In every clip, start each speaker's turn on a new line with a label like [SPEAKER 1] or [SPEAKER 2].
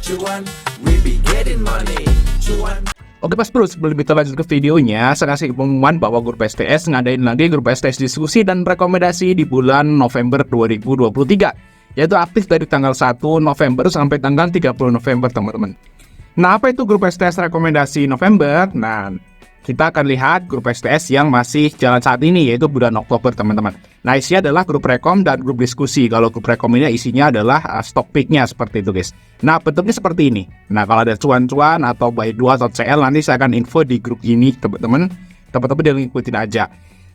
[SPEAKER 1] cuan, we be getting money, cuan.
[SPEAKER 2] Oke Mas Bro, sebelum kita lanjut ke videonya, saya kasih pengumuman bahwa grup STS ngadain lagi grup STS diskusi dan rekomendasi di bulan November 2023, yaitu aktif dari tanggal 1 November sampai tanggal 30 November teman-teman. Nah, apa itu grup STS rekomendasi November? Nah, kita akan lihat grup STS yang masih jalan saat ini, yaitu bulan Oktober teman-teman. Nah, isinya adalah grup rekom dan grup diskusi. Kalau grup rekom ini isinya adalah stock pick-nya seperti itu guys. Nah, bentuknya seperti ini. Nah, kalau ada cuan-cuan atau buy 2 atau CL, nanti saya akan info di grup ini teman-teman. Teman-teman jangan ikutin aja.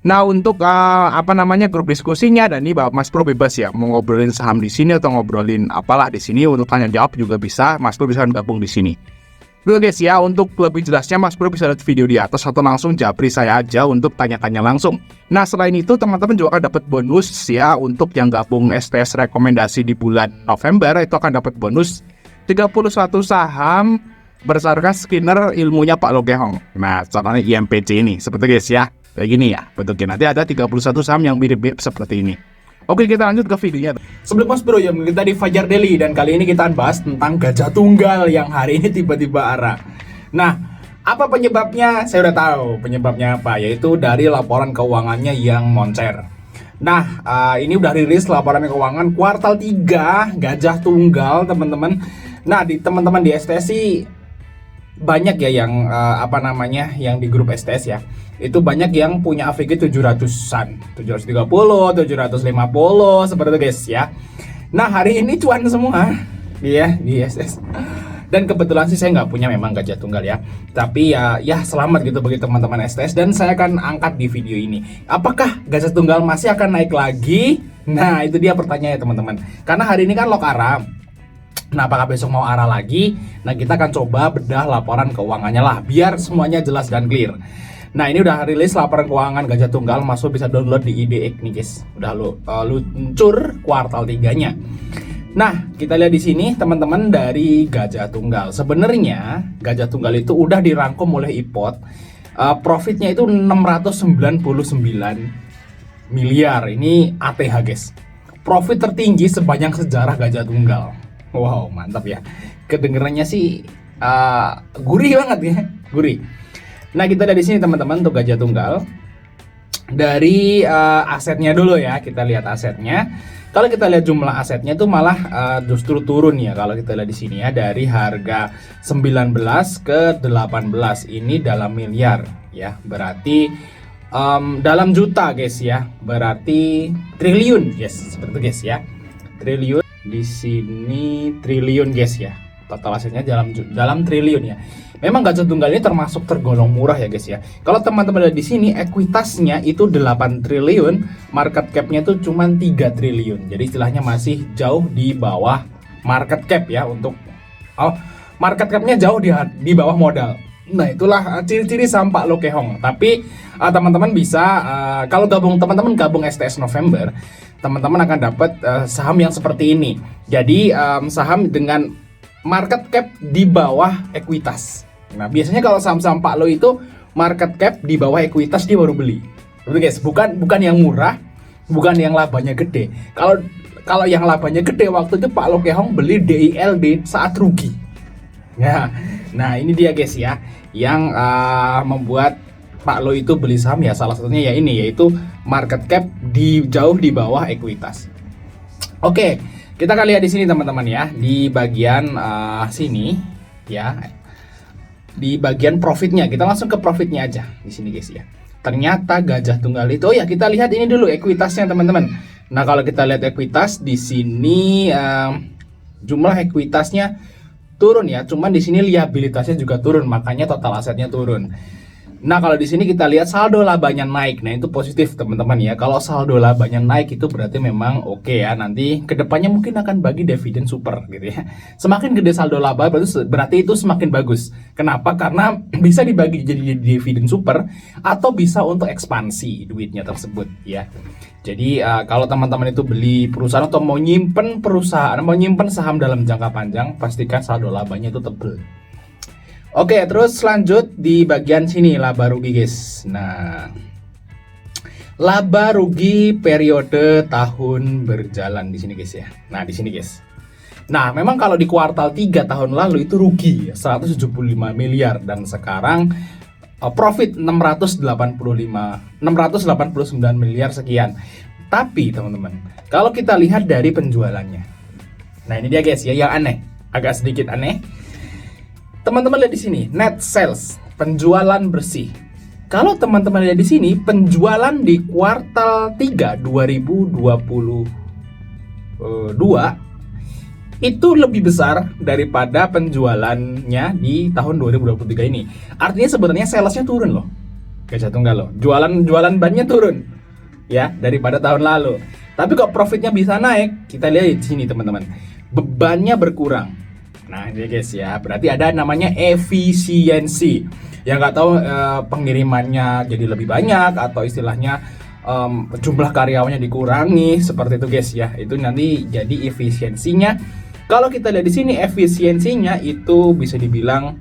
[SPEAKER 2] Nah, untuk grup diskusinya, dan ini Bapak Mas Bro bebas ya, mau ngobrolin saham di sini atau ngobrolin apalah di sini, untuk tanya jawab juga bisa. Mas Bro bisa gabung di sini. Oke guys ya, untuk lebih jelasnya Mas Bro bisa lihat video di atas atau langsung japri saya aja untuk tanya-tanya langsung. Nah, selain itu teman-teman juga akan dapat bonus ya, untuk yang gabung STS rekomendasi di bulan November itu akan dapat bonus 31 saham berdasarkan skinner ilmunya Pak Lokehong. Nah, contohnya IMPC ini seperti guys ya, kayak gini ya bentuknya. Nanti ada 31 saham yang mirip-mirip seperti ini. Oke, kita lanjut ke videonya. Sebelum Mas Bro ya, kita di Fajar Daily, dan kali ini kita bahas tentang gajah tunggal yang hari ini tiba-tiba arah. Nah, apa penyebabnya? Saya udah tahu penyebabnya apa, yaitu dari laporan keuangannya yang moncer. Nah, ini udah rilis laporan keuangan kuartal 3 gajah tunggal teman-teman. Nah, teman-teman di STS sih banyak ya yang yang di grup STS ya. Itu banyak yang punya AVG 700-an, 730, 750 seperti itu guys ya. Nah, hari ini cuan semua ya di STS. Dan kebetulan sih saya nggak punya memang gajah tunggal ya. Tapi ya selamat gitu bagi teman-teman STS, dan saya akan angkat di video ini. Apakah gajah tunggal masih akan naik lagi? Nah, itu dia pertanyaannya teman-teman. Karena hari ini kan lock arah. Nah, apakah besok mau arah lagi? Nah, kita akan coba bedah laporan keuangannya lah, biar semuanya jelas dan clear. Nah, ini udah rilis laporan keuangan gajah tunggal, masuk bisa download di IDX nih guys. Udah luncur kuartal 3-nya. Nah, kita lihat di sini teman-teman dari gajah tunggal. Sebenarnya gajah tunggal itu udah dirangkum oleh iPod. Profitnya itu 699 miliar. Ini ATH guys. Profit tertinggi sepanjang sejarah gajah tunggal. Wow, mantap ya. Kedengerannya sih gurih banget ya, gurih. Nah, kita lihat di sini teman-teman untuk gajah tunggal. Dari asetnya dulu ya, kita lihat asetnya. Kalau kita lihat jumlah asetnya itu malah justru turun ya. Kalau kita lihat di sini ya, dari harga 19 ke 18 ini dalam miliar ya. Berarti dalam juta guys ya. Berarti triliun guys, seperti itu guys ya. Triliun di sini, triliun guys ya. Total asetnya dalam triliun ya. Memang gajah tunggal ini termasuk tergolong murah ya guys ya. Kalau teman-teman lihat di sini, ekuitasnya itu 8 triliun, market cap-nya itu cuma 3 triliun. Jadi istilahnya masih jauh di bawah market cap ya, untuk market cap-nya jauh di bawah modal. Nah, itulah ciri-ciri saham Pak Lokehong. Tapi teman-teman bisa kalau teman-teman gabung STS November, teman-teman akan dapat saham yang seperti ini. Jadi saham dengan market cap di bawah ekuitas. Nah, biasanya kalau saham-saham Pak Lo itu market cap di bawah ekuitas dia baru beli. Betul guys, bukan yang murah, bukan yang labanya gede. Kalau yang labanya gede waktu itu Pak Lokehong beli DILD saat rugi. Ya. Nah, ini dia guys ya, yang membuat Pak Lo itu beli saham ya, salah satunya ya ini, yaitu market cap jauh di bawah ekuitas. Oke, kita akan lihat di sini teman-teman ya, di bagian sini ya, di bagian profitnya. Kita langsung ke profitnya aja di sini guys ya. Ternyata gajah tunggal itu, ya kita lihat ini dulu ekuitasnya teman-teman. Nah, kalau kita lihat ekuitas di sini, jumlah ekuitasnya turun ya, cuman di sini liabilitasnya juga turun, makanya total asetnya turun. Nah, kalau di sini kita lihat saldo labanya naik. Nah, itu positif teman-teman ya. Kalau saldo labanya naik itu berarti memang oke ya. Nanti kedepannya mungkin akan bagi dividen super gitu ya. Semakin gede saldo laba berarti itu semakin bagus. Kenapa? Karena bisa dibagi jadi dividen super, atau bisa untuk ekspansi duitnya tersebut ya. Jadi kalau teman-teman itu beli perusahaan atau mau nyimpen perusahaan, mau nyimpen saham dalam jangka panjang, pastikan saldo labanya itu tebel. Oke, terus lanjut di bagian sini laba rugi guys. Nah, laba rugi periode tahun berjalan di sini guys ya. Nah, di sini guys. Nah, memang kalau di kuartal 3 tahun lalu itu rugi 175 miliar dan sekarang profit 689 miliar sekian. Tapi teman-teman, kalau kita lihat dari penjualannya. Nah, ini dia guys ya yang aneh, agak sedikit aneh. Teman-teman lihat di sini, net sales, penjualan bersih. Kalau teman-teman lihat di sini, penjualan di kuartal 3 2022 itu lebih besar daripada penjualannya di tahun 2023 ini. Artinya sebenarnya salesnya turun loh. Gajah Tunggal loh. Jualan bannya turun ya daripada tahun lalu. Tapi kok profitnya bisa naik? Kita lihat di sini teman-teman. Bebannya berkurang. Nah, ini guys ya, berarti ada namanya efisiensi. Yang nggak tahu pengirimannya jadi lebih banyak atau istilahnya jumlah karyawannya dikurangi seperti itu guys ya. Itu nanti jadi efisiensinya. Kalau kita lihat di sini efisiensinya itu bisa dibilang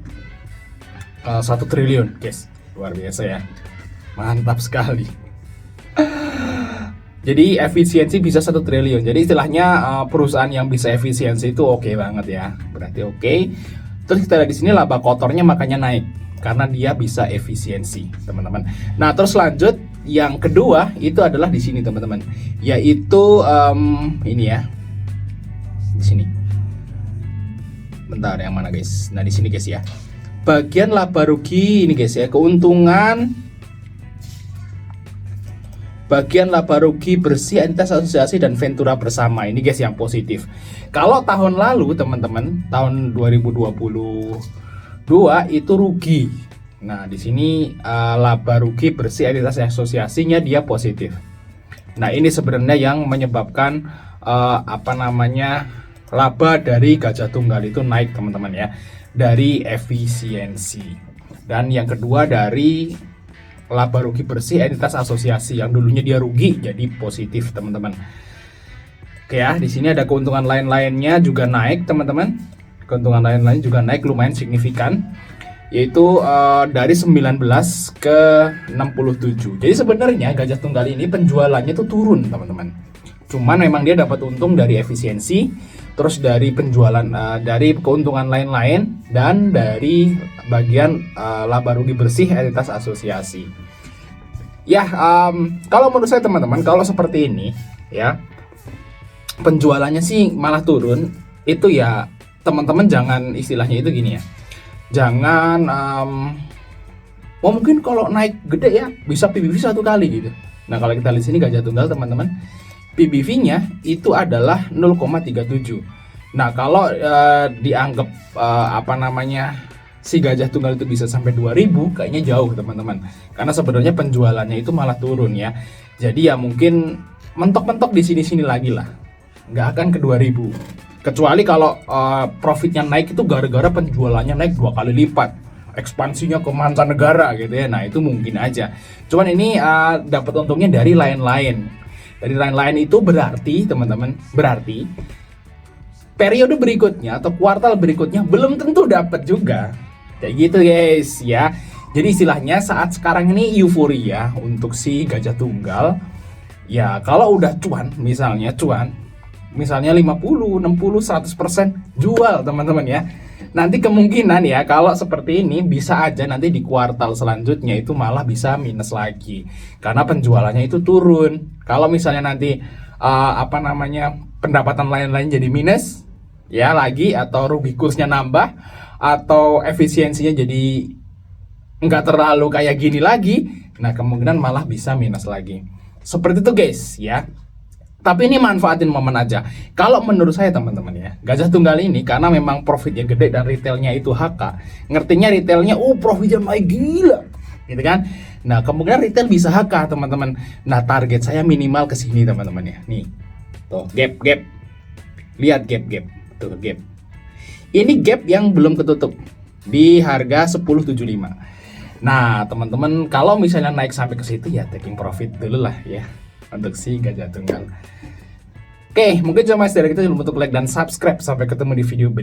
[SPEAKER 2] 1 triliun guys. Luar biasa ya. Mantap sekali. Jadi efisiensi bisa 1 triliun. Jadi istilahnya perusahaan yang bisa efisiensi itu oke banget ya. Berarti oke. Terus kita lihat di sini laba kotornya makanya naik karena dia bisa efisiensi, teman-teman. Nah, terus lanjut yang kedua itu adalah di sini, teman-teman. Yaitu ini ya. Di sini. Bentar, yang mana, guys? Nah, di sini, guys ya. Bagian laba rugi ini, guys ya. Keuntungan bagian laba rugi bersih entitas asosiasi dan ventura bersama. Ini guys yang positif. Kalau tahun lalu teman-teman, tahun 2022 itu rugi. Nah, di sini laba rugi bersih entitas asosiasinya dia positif. Nah, ini sebenarnya yang menyebabkan laba dari Gajah Tunggal itu naik, teman-teman ya. Dari efisiensi. Dan yang kedua dari laba rugi bersih entitas asosiasi, yang dulunya dia rugi jadi positif, teman-teman. Oke ya, di sini ada keuntungan lain-lainnya juga naik, teman-teman. Keuntungan lain-lain juga naik lumayan signifikan, yaitu dari 19 ke 67. Jadi sebenarnya Gajah Tunggal ini penjualannya tuh turun, teman-teman. Cuman memang dia dapat untung dari efisiensi, terus dari penjualan, dari keuntungan lain-lain, dan dari bagian laba rugi bersih entitas asosiasi. Ya, kalau menurut saya teman-teman, kalau seperti ini ya, penjualannya sih malah turun, itu ya teman-teman jangan istilahnya itu gini ya, jangan mungkin kalau naik gede ya bisa PBV 1 kali gitu. Nah, kalau kita lihat sini Gajah Tunggal teman-teman, PBV-nya itu adalah 0,37. Nah, kalau dianggap si Gajah Tunggal itu bisa sampai 2000, kayaknya jauh, teman-teman. Karena sebenarnya penjualannya itu malah turun ya. Jadi ya mungkin mentok-mentok di sini-sini lagi lah. Nggak akan ke 2000. Kecuali kalau profitnya naik itu gara-gara penjualannya naik 2 kali lipat. Ekspansinya ke mancanegara gitu ya. Nah, itu mungkin aja. Cuman ini dapat untungnya dari lain-lain. Dari lain-lain itu berarti, teman-teman, berarti periode berikutnya atau kuartal berikutnya belum tentu dapat juga. Kayak gitu guys ya. Jadi istilahnya saat sekarang ini euforia untuk si Gajah Tunggal. Ya kalau udah cuan, misalnya 50, 60, 100% jual, teman-teman ya. Nanti kemungkinan ya kalau seperti ini bisa aja nanti di kuartal selanjutnya itu malah bisa minus lagi. Karena penjualannya itu turun. Kalau misalnya nanti pendapatan lain-lain jadi minus ya lagi, atau rugi kursnya nambah, atau efisiensinya jadi nggak terlalu kayak gini lagi, nah kemungkinan malah bisa minus lagi. Seperti itu guys ya. Tapi ini manfaatin momen aja. Kalau menurut saya teman-teman ya, Gajah Tunggal ini karena memang profitnya gede dan retailnya itu HK, ngertinya retailnya profitnya naik gila gitu kan. Nah, kemungkinan retail bisa HK, teman-teman. Nah, target saya minimal ke sini, teman-teman ya. Nih. Tuh, gap. Lihat gap. Tuh, gap. Ini gap yang belum ketutup di harga 10.75. Nah, teman-teman, kalau misalnya naik sampai ke situ ya taking profit dulu lah ya untuk si Gajah Tunggal. Oke, mungkin cuma dari kita, jangan lupa untuk like dan subscribe. Sampai ketemu di video berikutnya.